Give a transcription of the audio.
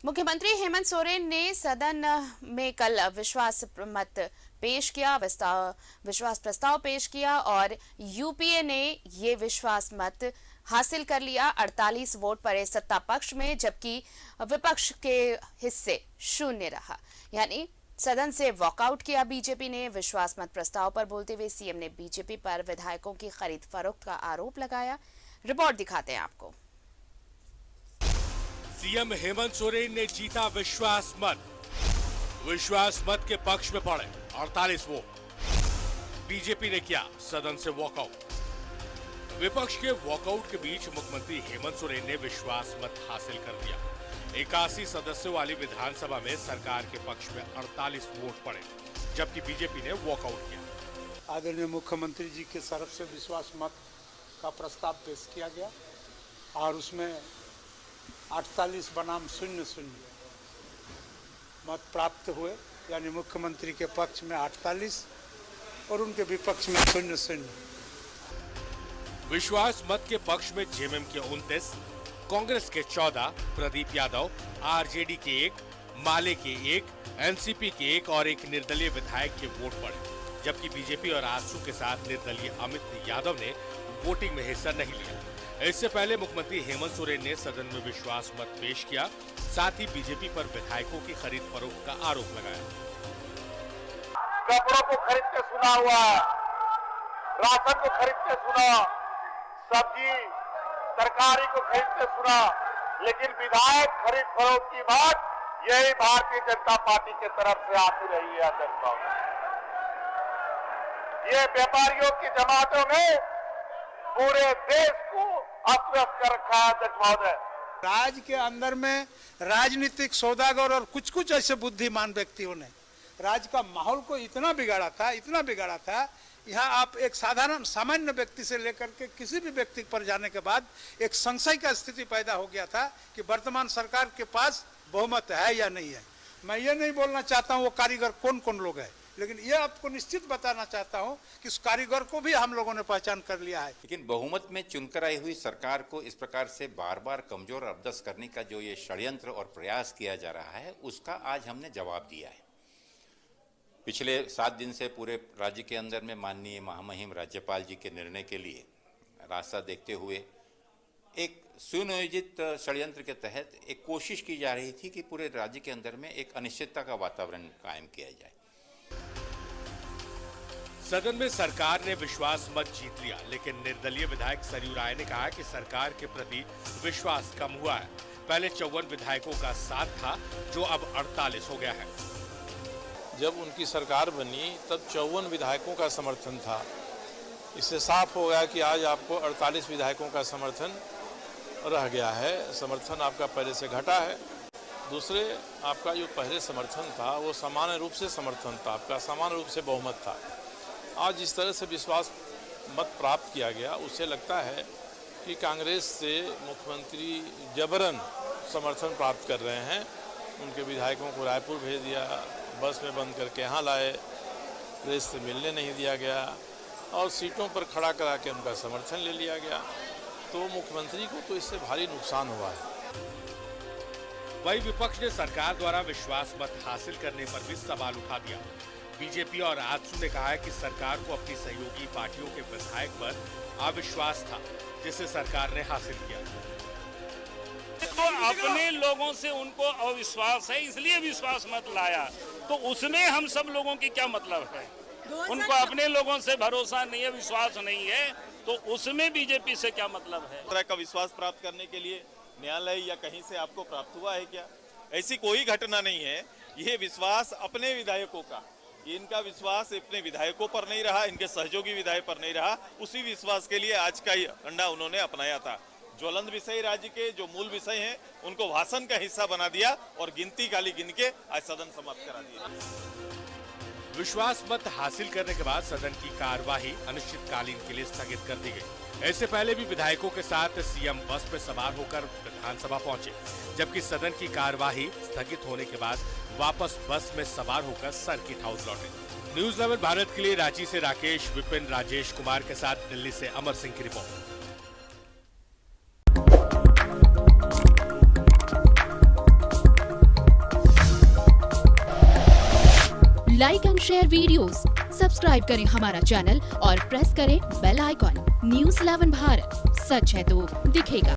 मुख्यमंत्री हेमंत सोरेन ने सदन में कल विश्वास प्रस्ताव पेश किया और यूपीए ने ये विश्वास मत हासिल कर लिया। 48 वोट पड़े सत्ता पक्ष में, जबकि विपक्ष के हिस्से शून्य रहा, यानी सदन से वॉकआउट किया बीजेपी ने। विश्वास मत प्रस्ताव पर बोलते हुए सीएम ने बीजेपी पर विधायकों की खरीद फरोख्त का आरोप लगाया। रिपोर्ट दिखाते हैं आपको। सीएम हेमंत सोरेन ने जीता विश्वास मत। विश्वास मत के पक्ष में पड़े 48 वोट। बीजेपी ने किया सदन से वॉकआउट। विपक्ष के वॉकआउट के बीच मुख्यमंत्री हेमंत सोरेन ने विश्वास मत हासिल कर दिया। 81 सदस्यों वाली विधानसभा में सरकार के पक्ष में 48 वोट पड़े, जबकि बीजेपी ने वॉकआउट किया। आदरणीय मुख्यमंत्री जी के तरफ से विश्वास मत का प्रस्ताव पेश किया गया और उसमें 48 बनाम 0 मत प्राप्त हुए, यानी मुख्यमंत्री के पक्ष में 48 और उनके विपक्ष में 0। विश्वास मत के पक्ष में जेएमएम के 29, कांग्रेस के 14, प्रदीप यादव, आरजेडी के 1, माले के 1, एनसीपी के 1 और एक निर्दलीय विधायक के वोट पड़े, जबकि बीजेपी और आजसू के साथ निर्दलीय अमित यादव ने वोटिंग में हिस्सा नहीं लिया। इससे पहले मुख्यमंत्री हेमंत सोरेन ने सदन में विश्वास मत पेश किया, साथ ही बीजेपी पर विधायकों की खरीद फरोख्त का आरोप लगाया। कपड़ों को खरीदते सुना हुआ, राशन को खरीदते सुना, सब्जी तरकारी को खरीदते सुना, लेकिन विधायक खरीद फरोख्त की बात यही भारतीय जनता पार्टी के तरफ से आती रही है। अध्यक्ष, ये व्यापारियों की जमातों में पूरे देश को अस्त-व्यस्त कर रखा है। अध्यक्ष महोदय, राज्य के अंदर में राजनीतिक सौदागर और कुछ ऐसे बुद्धिमान व्यक्तियों ने राज्य का माहौल को इतना बिगाड़ा था। यहाँ आप एक साधारण सामान्य व्यक्ति से लेकर के किसी भी व्यक्ति पर जाने के बाद एक संशय का स्थिति पैदा हो गया था कि वर्तमान सरकार के पास बहुमत है या नहीं है। मैं ये नहीं बोलना चाहता हूँ वो कारीगर कौन कौन लोग हैं, लेकिन ये आपको निश्चित बताना चाहता हूं कि उस कारीगर को भी हम लोगों ने पहचान कर लिया है। लेकिन बहुमत में चुनकर आई हुई सरकार को इस प्रकार से बार बार कमजोर और अपदस्थ करने का जो ये षड्यंत्र और प्रयास किया जा रहा है, उसका आज हमने जवाब दिया है। पिछले 7 दिन से पूरे राज्य के अंदर में माननीय महामहिम राज्यपाल जी के निर्णय के लिए रास्ता देखते हुए एक सुनियोजित षड्यंत्र के तहत एक कोशिश की जा रही थी कि पूरे राज्य के अंदर में एक अनिश्चितता का वातावरण कायम किया जाए। सदन में सरकार ने विश्वास मत जीत लिया, लेकिन निर्दलीय विधायक सरयू राय ने कहा कि सरकार के प्रति विश्वास कम हुआ है। पहले 54 विधायकों का साथ था, जो अब 48 हो गया है। जब उनकी सरकार बनी तब 54 विधायकों का समर्थन था। इससे साफ हो गया कि आज आपको 48 विधायकों का समर्थन रह गया है। समर्थन आपका पहले से घटा है। दूसरे, आपका जो पहले समर्थन था वो सामान्य रूप से समर्थन था, आपका सामान्य रूप से बहुमत था। आज जिस तरह से विश्वास मत प्राप्त किया गया, उससे लगता है कि कांग्रेस से मुख्यमंत्री जबरन समर्थन प्राप्त कर रहे हैं। उनके विधायकों को रायपुर भेज दिया, बस में बंद करके यहाँ लाए, प्रेस से मिलने नहीं दिया गया और सीटों पर खड़ा करा के उनका समर्थन ले लिया गया। तो मुख्यमंत्री को तो इससे भारी नुकसान हुआ है। वहीं विपक्ष ने सरकार द्वारा विश्वास मत हासिल करने पर भी सवाल उठा दिया। बीजेपी और आजसू ने कहा है कि सरकार को अपनी सहयोगी पार्टियों के विधायक पर अविश्वास था, जिसे सरकार ने हासिल किया। तो अपने लोगों से उनको अविश्वास है, इसलिए विश्वास मत लाया। तो उसमें हम सब लोगों की क्या मतलब है? उनको अपने लोगों से भरोसा नहीं है, विश्वास नहीं है, तो उसमें बीजेपी से क्या मतलब है? तरह का विश्वास प्राप्त करने के लिए न्यायालय या कहीं से आपको प्राप्त हुआ है क्या? ऐसी कोई घटना नहीं है। ये विश्वास अपने विधायकों का, इनका विश्वास अपने विधायकों पर नहीं रहा, इनके सहयोगी विधायक पर नहीं रहा। उसी विश्वास के लिए आज का अंडा उन्होंने अपनाया था। ज्वलंत विषय राज्य के जो मूल विषय हैं, उनको भाषण का हिस्सा बना दिया और गिनती गाली गिन के आज सदन समाप्त करा दिया। विश्वास मत हासिल करने के बाद सदन की कार्यवाही अनिश्चितकालीन के लिए स्थगित कर दी गई। इससे पहले भी विधायकों के साथ सीएम बस में सवार होकर विधानसभा पहुंचे, जबकि सदन की कार्यवाही स्थगित होने के बाद वापस बस में सवार होकर सर्किट हाउस लौटे। न्यूज 11 भारत के लिए रांची से राकेश, विपिन, राजेश कुमार के साथ दिल्ली से अमर सिंह की report. Like and share videos, subscribe करें हमारा चैनल और प्रेस करें बेल आइकॉन। News 11 भारत, सच है तो दिखेगा।